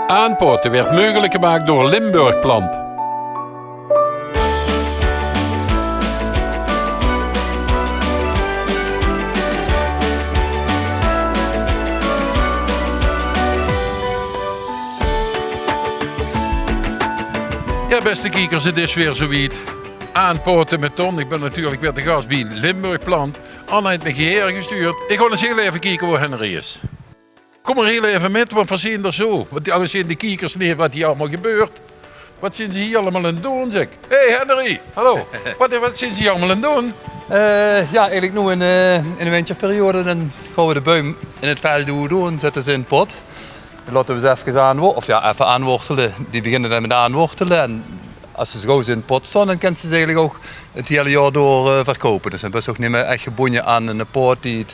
Aanpoten werd mogelijk gemaakt door Limburg Plant. Ja, beste kiekers, het is weer zoiets. Aanpoten met Ton. Ik ben natuurlijk weer de gast bij Limburg Plant. Anna heeft me geheer gestuurd. Ik ga eens heel even kijken waar Henry is. Kom er heel even met, want we zien er zo. Want als zien de kiekers neer wat hier allemaal gebeurt. Wat zijn ze hier allemaal aan het doen, zeg? Hey Henry, hallo. Wat zijn ze hier allemaal aan het doen? Ja, eigenlijk nu in de winterperiode dan gaan we de boom in het veld doen, zetten ze in het pot. Dan laten we ze even aanwortelen. Die beginnen dan met aanwortelen. En als ze zo in het pot staan, dan kunnen ze eigenlijk ook het hele jaar door verkopen. Dus dan ben je ook niet meer echt gebonden aan een poort die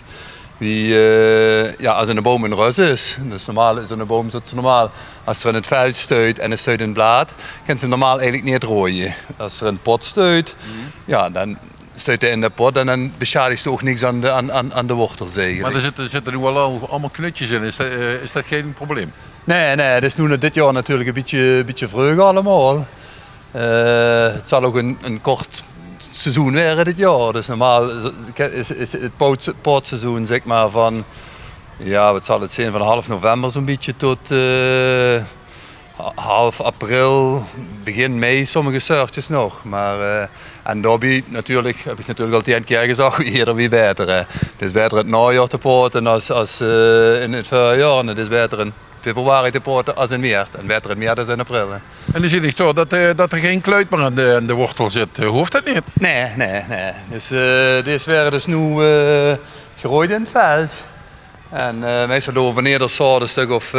als een boom in rust is. Dus normaal is een boom normaal. Als er in het veld stuit en het stuit in het blad, kan ze normaal eigenlijk niet rooien. Als er in het pot stuit, ja, dan stuit hij in de pot en dan beschadigt hij ook niks aan de wortels eigenlijk. Maar er zitten nu wel allemaal knutjes in. Is dat geen probleem? Nee, het is nu dit jaar natuurlijk een beetje vroeg allemaal. Het zal ook een kort seizoen werden dit jaar. Dus normaal is het pootseizoen zeg maar van, ja, wat zal het zijn, van half november zo'n beetje tot half april, begin mei, sommige soortjes nog. Maar, en daarbij heb ik natuurlijk al 10 keer gezegd, eerder wie beter. Het is beter het najaar te poten als in het voorjaar. En het is beter in februari te poten als in maart. En beter in maart als in april. En dan zie ik toch dat er geen kluit meer aan de wortel zit. Hoeft dat niet? Nee. Dus deze werden dus nu gerooid in het veld. En meestal doen we wanneer er een stuk of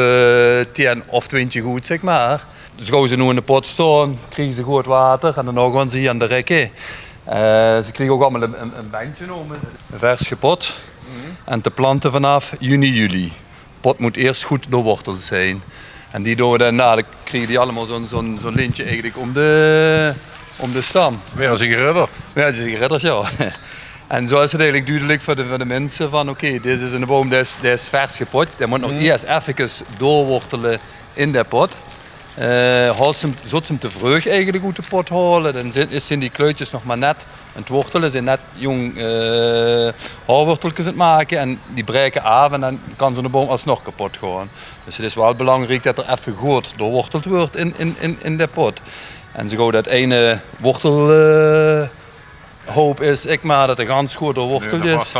10 of 20 goed, zeg maar. Dus gaan ze nu in de pot staan, krijgen ze goed water en dan gaan ze hier aan de rekken. Ze krijgen ook allemaal een bankje genomen, een vers gepot. En te planten vanaf juni, juli. De pot moet eerst goed doorworteld zijn. En die doen we dan krijgen die allemaal zo'n lintje eigenlijk om de stam. Weer als een geredder. Ja, dat is een geredder, ja. En zo is het eigenlijk duidelijk voor de mensen van oké, dit is een boom, die is vers gepot. Die moet nog eerst even doorwortelen in de pot. Zodat ze hem te vroeg eigenlijk uit de pot halen, dan zijn die kluitjes nog maar net aan het wortelen, zijn net jong haarworteltjes aan het maken en die breken af en dan kan zo'n boom alsnog kapot gaan. Dus het is wel belangrijk dat er even goed doorworteld wordt in de pot. En zo dat ene wortel hoop is dat de gans goed doorworteld is.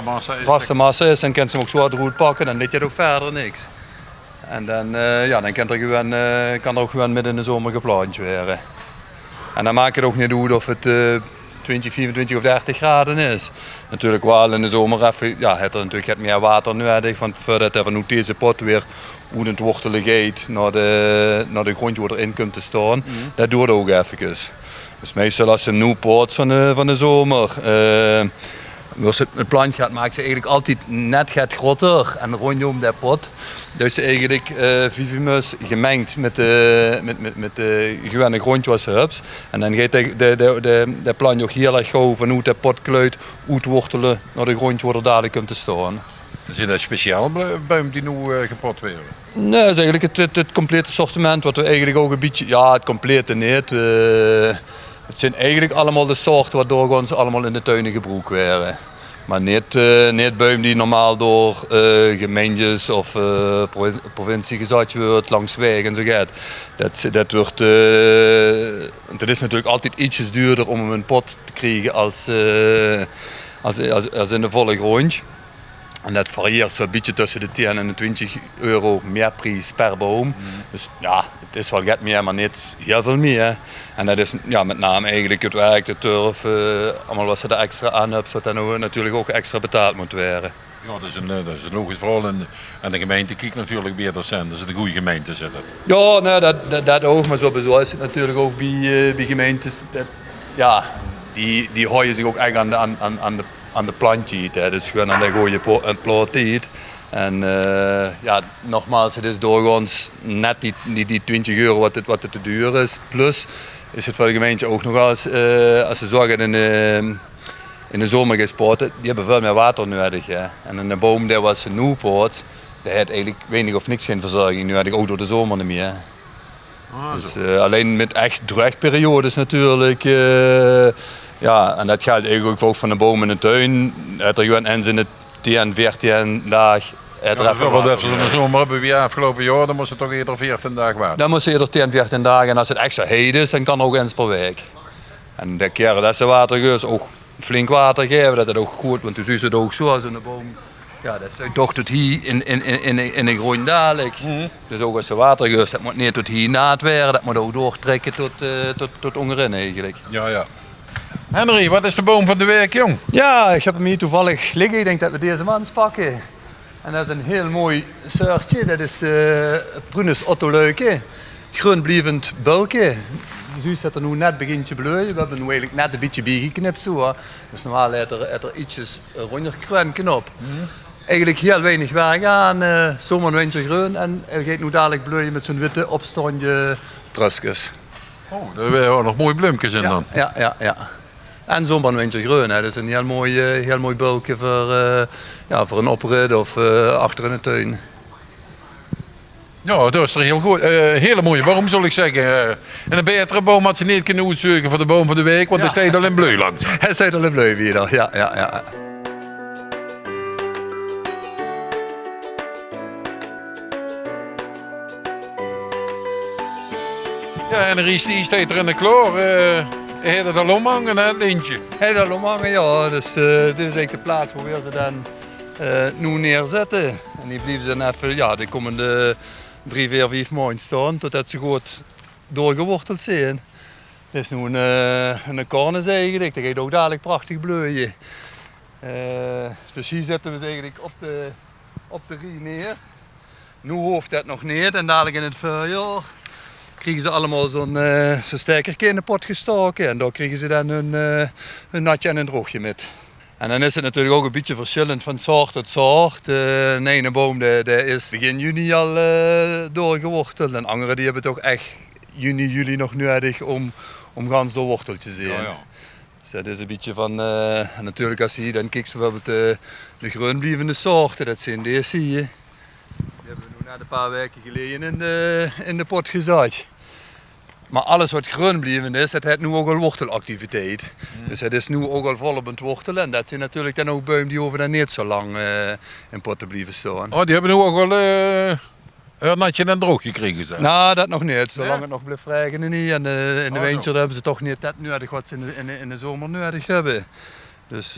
Vaste massa is, dan kan ze hem ook zo eruit pakken, dan ligt je ook verder niks. En dan kan er ook gewoon midden in de zomer geplant worden. En dan maakt het ook niet uit of het 20, 24 of 30 graden is. Natuurlijk wel in de zomer even, ja, het er natuurlijk meer water nodig, want voordat er van deze pot weer hoe het wortelen gaat naar de grond waar erin komt te staan, dat duurt ook even. Dus meestal als ze nu poot van de zomer, als het plant gaat, maakt ze eigenlijk altijd net groter en rondom de pot. Dus eigenlijk vivimus gemengd met de gewone grond was hups. En dan gaat de plant ook heel erg gauw vanuit de potkluit uitwortelen naar de grond waar er dadelijk komt te staan. Is dat speciaal boom die nu gepot werden? Nee, dat is eigenlijk het complete assortiment wat we eigenlijk ook een beetje, ja, het complete niet. Het zijn eigenlijk allemaal de soorten wat doorgaans allemaal in de tuinen gebruikt werden. Maar niet boom die normaal door gemeentes of provincie gezaaid wordt langs wegen en zo gaat. Dat wordt, het is natuurlijk altijd ietsjes duurder om hem in een pot te krijgen als in de volle grond. En dat varieert zo'n beetje tussen de 10 en de 20 euro meer prijs per boom. Dus ja, het is wel wat meer, maar niet heel veel meer. En dat is ja, met name eigenlijk het werk, de turf, allemaal wat ze er extra aan hebben, zodat dan natuurlijk ook extra betaald moet worden. Ja, dat is een logisch verhaal. En de gemeente kijkt natuurlijk weer dat zijn, dat ze de goede gemeente zitten. Ja, nou, dat ook, maar sowieso is het natuurlijk ook bij gemeentes. Ja, die houden zich ook echt aan de plantje, dus gewoon aan de goede plot. En ja, nogmaals, het is doorgaans net die 20 euro wat het te duur is. Plus is het voor de gemeente ook nog als ze zorgen in de zomer gespoten, die hebben veel meer water nodig. Ja. En een boom die was nu poort, die heeft eigenlijk weinig of niks geen verzorging nodig, ook door de zomer niet meer. Dus, alleen met echt droogperiodes natuurlijk. Ja, en dat geldt eigenlijk ook voor de bomen in de tuin. Er gewoon eens in de 10, 14 dagen. Bijvoorbeeld even zo'n zomer hebben we afgelopen jaar, dan moest het toch eerder 14 dagen water. Dan moest je eerder 10, 14 dagen en als het extra heet is, dan kan het ook eens per week. En de keren dat ze watergeus ook flink water geven, dat is ook goed, want toen zie je het ook zo als een boom. Ja, dat is toch tot hier in de groen dadelijk. Dus ook als ze watergeus, dat moet niet tot hier na het weer, dat moet ook doortrekken tot onderin eigenlijk. Ja. Henry, wat is de boom van de week, jong? Ja, ik heb hem hier toevallig liggen. Ik denk dat we deze man pakken. En dat is een heel mooi soortje. Dat is Prunus ottoleuke. Groenblievend bulke. Dus dat er nu net begint te bloeien. We hebben nu eigenlijk net een beetje bijgeknipt zo. Dus normaal heeft er ietsjes ronder kruinken op. Eigenlijk heel weinig werk aan. Zomer en wintergroen. En hij gaat nu dadelijk bloeien met zo'n witte opstondje truskus. Oh, daar hebben we nog mooie bloempjes in dan. Ja. En zomer en wintergroen. Dat is een heel mooi bulkje voor een oprit of achter in de tuin. Ja, dat is er heel goed. Hele mooie boom, zal ik zeggen. En een betere boom had ze niet kunnen uitzoeken voor de boom van de week, want er staat al in bleu langs. Hij staat al in bleu weer, ja. Ja, en Ries die staat er in de kloor. Hij heeft het al omhangen, hè, het lintje. Hij heeft het al omhangen, ja. Dus dit is eigenlijk de plaats waar we ze dan nu neerzetten. En die blijven dan even, de komende 3, 4, 5 maanden staan, totdat ze goed doorgeworteld zijn. Dit is nu een cornes eigenlijk, dat gaat ook dadelijk prachtig bloeien. Dus hier zetten we ze eigenlijk op de rie neer. Nu hoeft dat nog niet en dadelijk in het voorjaar krijgen ze allemaal zo'n stekertje in de pot gestoken en daar krijgen ze dan hun natje en een droogje met. En dan is het natuurlijk ook een beetje verschillend van soort tot soort. De ene boom die is begin juni al doorgeworteld en andere die hebben toch echt juni, juli nog nodig om gans doorworteld te zijn. Ja. Dus dat is een beetje van, natuurlijk als je hier dan kijkt bijvoorbeeld de groenblievende soorten, dat zijn deze hier. Die hebben we nu net een paar weken geleden in de pot gezaaid. Maar alles wat groenblievend is, dat heeft nu ook al wortelactiviteit. Dus het is nu ook al volop aan het wortelen. En dat zijn natuurlijk dan ook bomen die over dan niet zo lang in potten blijven staan. Oh, die hebben nu ook wel een natje en droog gekregen, zeg. Nou, dat nog niet. Zolang het nog blijft regenen niet. En in de winter hebben ze toch niet dat nodig wat ze in de zomer nodig hebben. Dus...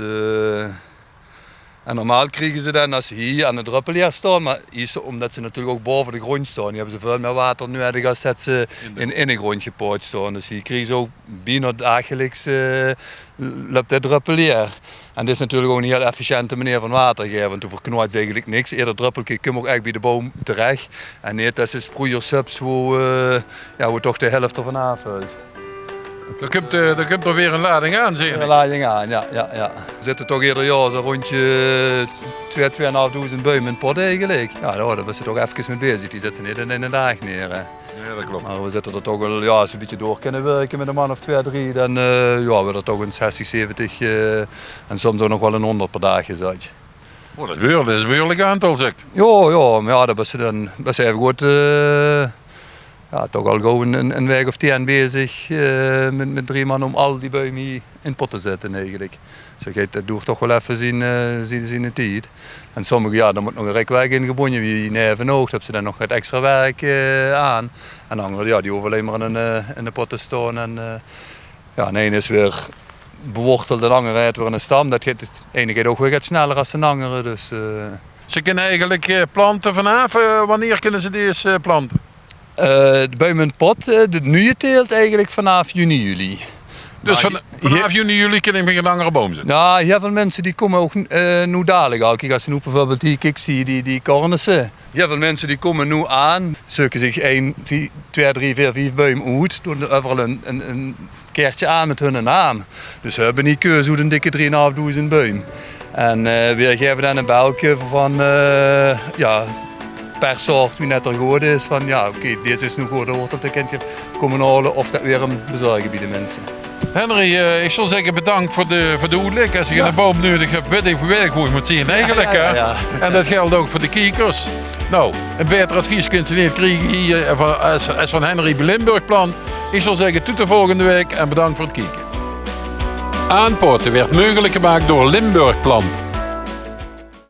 En normaal krijgen ze dan als ze hier aan de druppel staan, maar hier, omdat ze natuurlijk ook boven de grond staan, die hebben ze veel meer water nodig als dat ze in een grond gepoot staan. Dus hier krijgen ze ook bijna dagelijks loopt dat druppel hier. En dit is natuurlijk ook een heel efficiënte manier van water geven, want toen verknoeit ze eigenlijk niks. Eerder druppeltje komt ook echt bij de boom terecht. En niet dat ze sproeiersubs waar toch de helft ervan aanvult. Er komt er weer een lading aan, zie je. Een lading aan, ja. We zitten toch ieder jaar zo'n rondje 2.500 bomen in pot eigenlijk. Ja, daar was ze toch even mee bezig. Die zetten niet in een dag neer. Hè. Ja, dat klopt. Maar we zitten er toch wel, als we een beetje door kunnen werken met een man of 2, 3, dan we er toch een 60, 70 en soms ook nog wel een 100 per dag gezet. Oh, dat is een behoorlijk aantal, zeg. Ja, maar dat was ze dan best even goed. Toch al gewoon een week of 10 bezig met 3 man om al die bomen hier in pot te zetten eigenlijk. Dus dat duurt toch wel even zien tijd. En sommige, dan moet nog een rekweg ingebonden wie neven oog, hebben ze dan nog het extra werk aan. En anderen, die hoeven alleen maar in de pot te staan. En de ene is weer beworteld, de andere heeft weer een stam. Dat gaat, de ene gaat ook weer wat sneller dan de andere. Dus, Ze kunnen eigenlijk planten vanaf. Wanneer kunnen ze deze planten? De boom in pot, de nieuwe teelt eigenlijk vanaf juni, juli. Dus vanaf juni, juli kan ik met een langere boom zetten? Ja, heel veel mensen die komen ook nu dadelijk al. Kijk, als je nu bijvoorbeeld die cornissen. Heel veel mensen die komen nu aan, zoeken zich 1, 2, 3, 4, 5 bomen uit, doen er overal een keertje aan met hun naam. Dus ze hebben niet keuze hoe een dikke 3.500 boom. En we geven dan een belke van, per soort wie net er goed is. Van deze is nu goed, dan wordt het een kindje komen halen of dat weer een bezorgen bij de mensen. Henry, ik zal zeggen bedankt voor de uitleg. Als je een boom nodig hebt, weet ik hoe je moet zien eigenlijk. Ja. En dat geldt ook voor de kiekers. Nou, een beter advies kunt ze niet krijgen hier als van Henry bij Limburg Plant. Ik zal zeggen tot de volgende week en bedankt voor het kijken. Aanpoten werd mogelijk gemaakt door Limburg Plant.